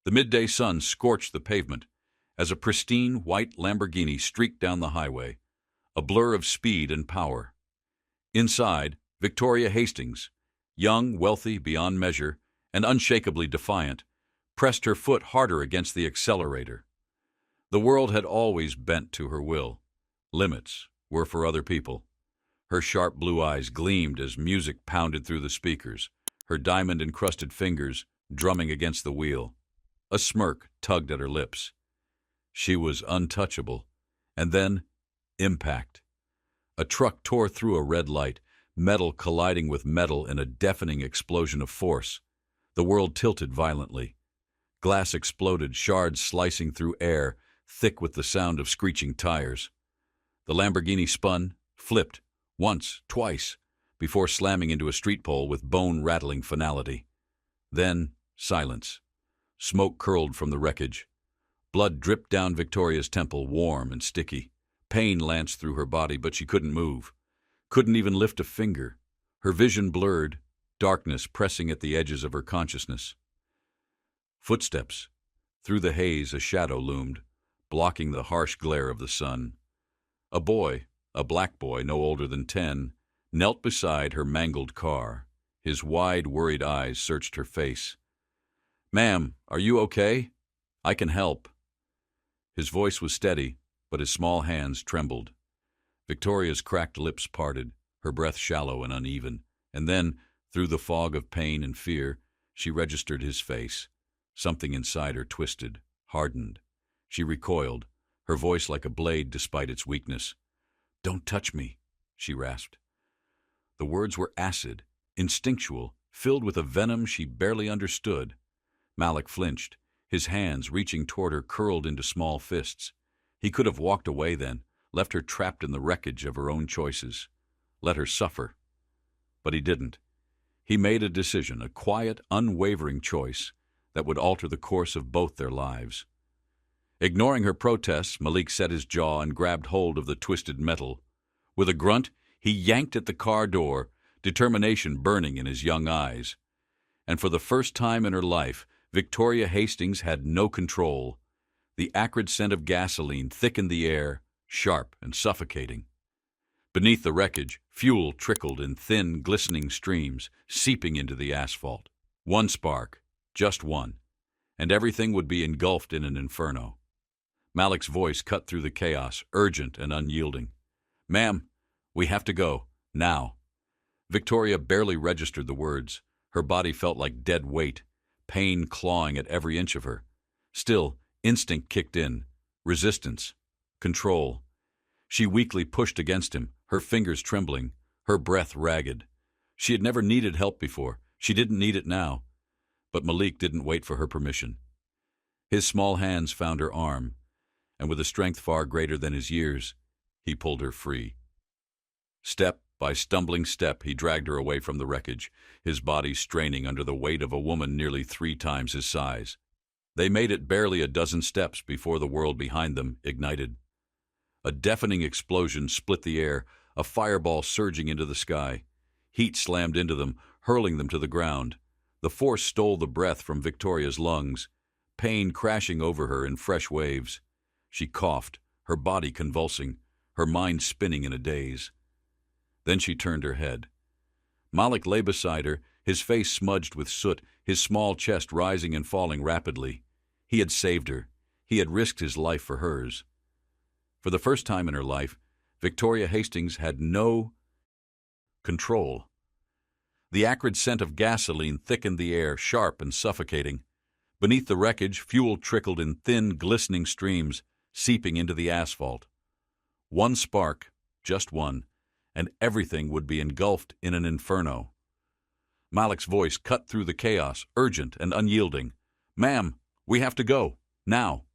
The midday sun scorched the pavement as a pristine white Lamborghini streaked down the highway, a blur of speed and power. Inside, Victoria Hastings, young, wealthy beyond measure, and unshakably defiant, pressed her foot harder against the accelerator. The world had always bent to her will. Limits were for other people. Her sharp blue eyes gleamed as music pounded through the speakers, her diamond-encrusted fingers drumming against the wheel. A smirk tugged at her lips. She was untouchable. And then, impact. A truck tore through a red light, metal colliding with metal in a deafening explosion of force. The world tilted violently. Glass exploded, shards slicing through air, thick with the sound of screeching tires. The Lamborghini spun, flipped, once, twice, before slamming into a street pole with bone-rattling finality. Then, silence. Smoke curled from the wreckage. Blood dripped down Victoria's temple, warm and sticky. Pain lanced through her body, but she couldn't move. Couldn't even lift a finger. Her vision blurred, darkness pressing at the edges of her consciousness. Footsteps. Through the haze, a shadow loomed, blocking the harsh glare of the sun. A boy, a black boy no older than 10, knelt beside her mangled car. His wide, worried eyes searched her face. "Ma'am, are you okay? I can help." His voice was steady, but his small hands trembled. Victoria's cracked lips parted, her breath shallow and uneven, and then, through the fog of pain and fear, she registered his face. Something inside her twisted, hardened. She recoiled, her voice like a blade despite its weakness. "Don't touch me," she rasped. The words were acid, instinctual, filled with a venom she barely understood. Malik flinched, his hands, reaching toward her, curled into small fists. He could have walked away then, left her trapped in the wreckage of her own choices. Let her suffer. But he didn't. He made a decision, a quiet, unwavering choice that would alter the course of both their lives. Ignoring her protests, Malik set his jaw and grabbed hold of the twisted metal. With a grunt, he yanked at the car door, determination burning in his young eyes. And for the first time in her life, Victoria Hastings had no control. The acrid scent of gasoline thickened the air, sharp and suffocating. Beneath the wreckage, fuel trickled in thin, glistening streams, seeping into the asphalt. One spark, just one, and everything would be engulfed in an inferno. Malik's voice cut through the chaos, urgent and unyielding. "Ma'am, we have to go, now." Victoria barely registered the words. Her body felt like dead weight, pain clawing at every inch of her. Still, instinct kicked in, resistance, control. She weakly pushed against him, her fingers trembling, her breath ragged. She had never needed help before. She didn't need it now. But Malik didn't wait for her permission. His small hands found her arm, and with a strength far greater than his years, he pulled her free. Step by stumbling step, he dragged her away from the wreckage, his body straining under the weight of a woman nearly 3 times his size. They made it barely a dozen steps before the world behind them ignited. A deafening explosion split the air, a fireball surging into the sky. Heat slammed into them, hurling them to the ground. The force stole the breath from Victoria's lungs, pain crashing over her in fresh waves. She coughed, her body convulsing, her mind spinning in a daze. Then she turned her head. Malik lay beside her, his face smudged with soot, his small chest rising and falling rapidly. He had saved her. He had risked his life for hers. For the first time in her life, Victoria Hastings had no control. The acrid scent of gasoline thickened the air, sharp and suffocating. Beneath the wreckage, fuel trickled in thin, glistening streams, seeping into the asphalt. One spark, just one, and everything would be engulfed in an inferno. Malik's voice cut through the chaos, urgent and unyielding. "Ma'am, we have to go, now."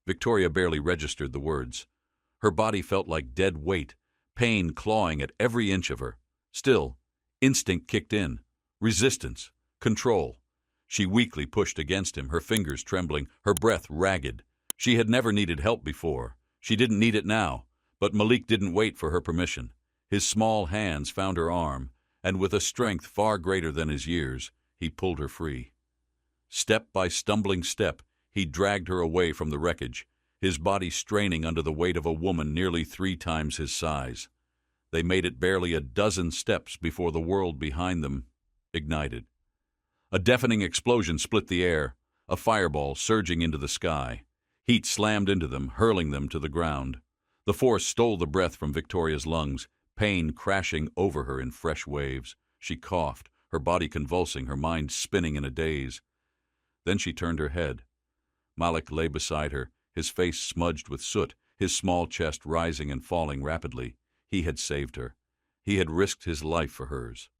Victoria barely registered the words. Her body felt like dead weight, pain clawing at every inch of her. Still, instinct kicked in, resistance, control. She weakly pushed against him, her fingers trembling, her breath ragged. She had never needed help before. She didn't need it now. But Malik didn't wait for her permission. His small hands found her arm, and with a strength far greater than his years, he pulled her free. Step by stumbling step, he dragged her away from the wreckage, his body straining under the weight of a woman nearly 3 times his size. They made it barely a dozen steps before the world behind them ignited. A deafening explosion split the air, a fireball surging into the sky. Heat slammed into them, hurling them to the ground. The force stole the breath from Victoria's lungs, pain crashing over her in fresh waves. She coughed, her body convulsing, her mind spinning in a daze. Then she turned her head. Malik lay beside her, his face smudged with soot, his small chest rising and falling rapidly. He had saved her. He had risked his life for hers.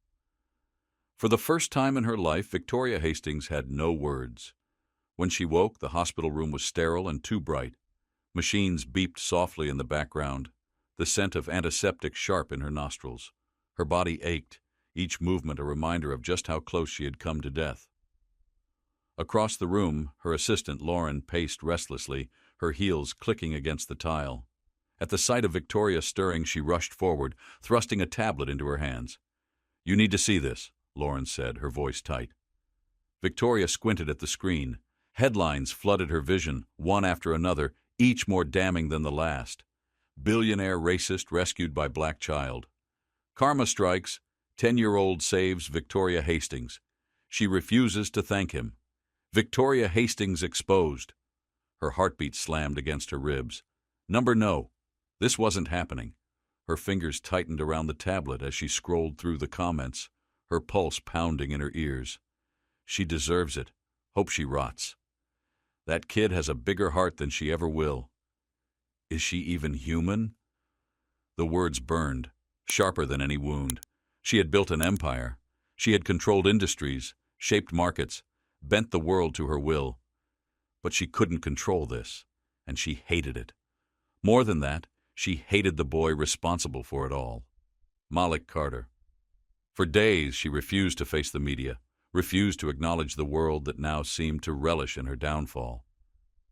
For the first time in her life, Victoria Hastings had no words. When she woke, the hospital room was sterile and too bright. Machines beeped softly in the background, the scent of antiseptic sharp in her nostrils. Her body ached, each movement a reminder of just how close she had come to death. Across the room, her assistant, Lauren, paced restlessly, her heels clicking against the tile. At the sight of Victoria stirring, she rushed forward, thrusting a tablet into her hands. "You need to see this," Lauren said, her voice tight. Victoria squinted at the screen. Headlines flooded her vision, one after another, each more damning than the last. Billionaire racist rescued by black child. Karma strikes. 10-year-old saves Victoria Hastings. She refuses to thank him. Victoria Hastings exposed. Her heartbeat slammed against her ribs. No. This wasn't happening. Her fingers tightened around the tablet as she scrolled through the comments, her pulse pounding in her ears. She deserves it. Hope she rots. That kid has a bigger heart than she ever will. Is she even human? The words burned, sharper than any wound. She had built an empire. She had controlled industries, shaped markets, bent the world to her will. But she couldn't control this, and she hated it. More than that, she hated the boy responsible for it all. Malik Carter. For days, she refused to face the media, refused to acknowledge the world that now seemed to relish in her downfall.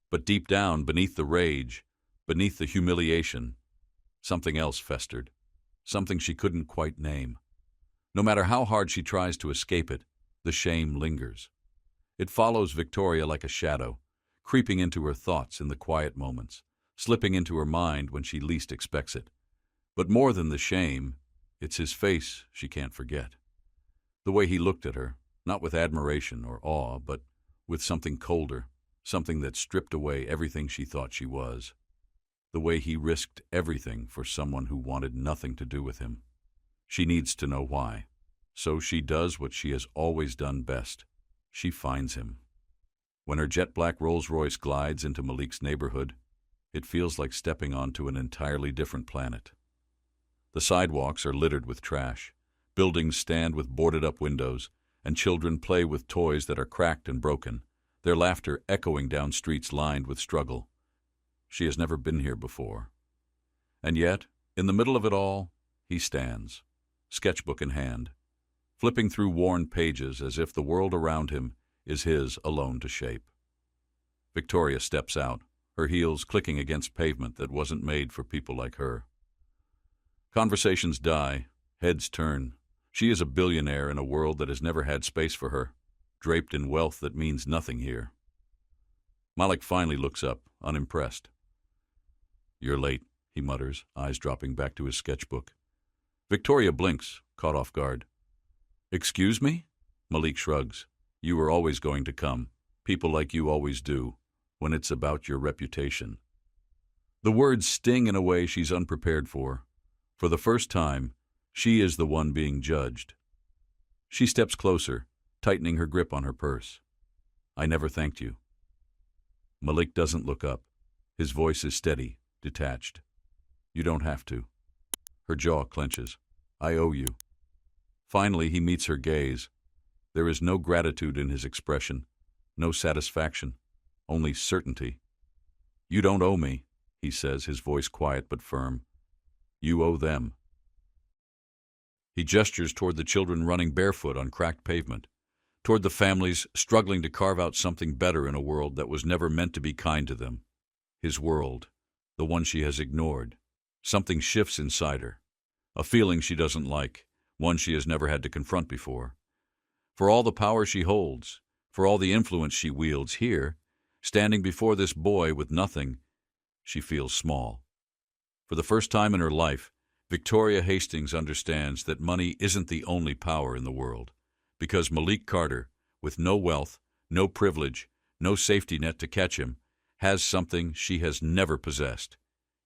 But deep down, beneath the rage, beneath the humiliation, something else festered, something she couldn't quite name. No matter how hard she tries to escape it, the shame lingers. It follows Victoria like a shadow, creeping into her thoughts in the quiet moments, slipping into her mind when she least expects it. But more than the shame, it's his face she can't forget. The way he looked at her, not with admiration or awe, but with something colder, something that stripped away everything she thought she was. The way he risked everything for someone who wanted nothing to do with him. She needs to know why. So she does what she has always done best. She finds him. When her jet-black Rolls-Royce glides into Malik's neighborhood, it feels like stepping onto an entirely different planet. The sidewalks are littered with trash. Buildings stand with boarded-up windows, and children play with toys that are cracked and broken, their laughter echoing down streets lined with struggle. She has never been here before. And yet, in the middle of it all, he stands, sketchbook in hand, flipping through worn pages as if the world around him is his alone to shape. Victoria steps out, her heels clicking against pavement that wasn't made for people like her. Conversations die, heads turn. She is a billionaire in a world that has never had space for her, draped in wealth that means nothing here. Malik finally looks up, unimpressed. "You're late," he mutters, eyes dropping back to his sketchbook. Victoria blinks, caught off guard. "Excuse me?" Malik shrugs. "You were always going to come. People like you always do, when it's about your reputation." The words sting in a way she's unprepared for. For the first time, she is the one being judged. She steps closer, tightening her grip on her purse. "I never thanked you." Malik doesn't look up. His voice is steady, detached. "You don't have to." Her jaw clenches. "I owe you." Finally, he meets her gaze. There is no gratitude in his expression, no satisfaction, only certainty. "You don't owe me," he says, his voice quiet but firm. "You owe them." He gestures toward the children running barefoot on cracked pavement, toward the families struggling to carve out something better in a world that was never meant to be kind to them. His world, the one she has ignored. Something shifts inside her, a feeling she doesn't like, one she has never had to confront before. For all the power she holds, For all the influence she wields here, standing before this boy with nothing, she feels small. For the first time in her life, Victoria Hastings understands that money isn't the only power in the world, because Malik Carter, with no wealth, no privilege, no safety net to catch him, has something she has never possessed: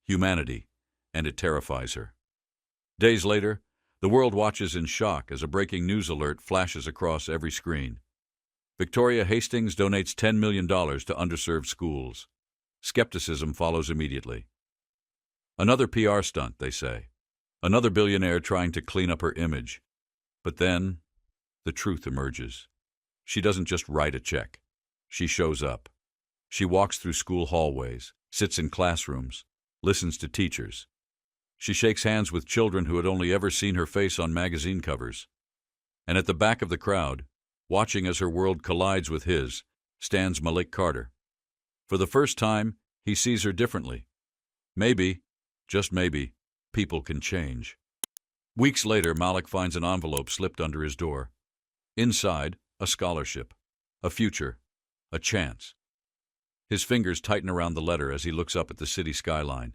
humanity, and it terrifies her. Days later, the world watches in shock as a breaking news alert flashes across every screen. Victoria Hastings donates $10 million to underserved schools. Skepticism follows immediately. Another PR stunt, they say. Another billionaire trying to clean up her image. But then, the truth emerges. She doesn't just write a check. She shows up. She walks through school hallways, sits in classrooms, listens to teachers. She shakes hands with children who had only ever seen her face on magazine covers. And at the back of the crowd, watching as her world collides with his, stands Malik Carter. For the first time, he sees her differently. Maybe, just maybe, people can change. Weeks later, Malik finds an envelope slipped under his door. Inside, a scholarship, a future, a chance. His fingers tighten around the letter as he looks up at the city skyline,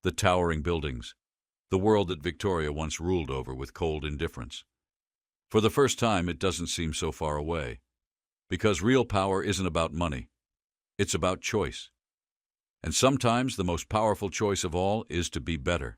the towering buildings, the world that Victoria once ruled over with cold indifference. For the first time, it doesn't seem so far away. Because real power isn't about money. It's about choice. And sometimes the most powerful choice of all is to be better.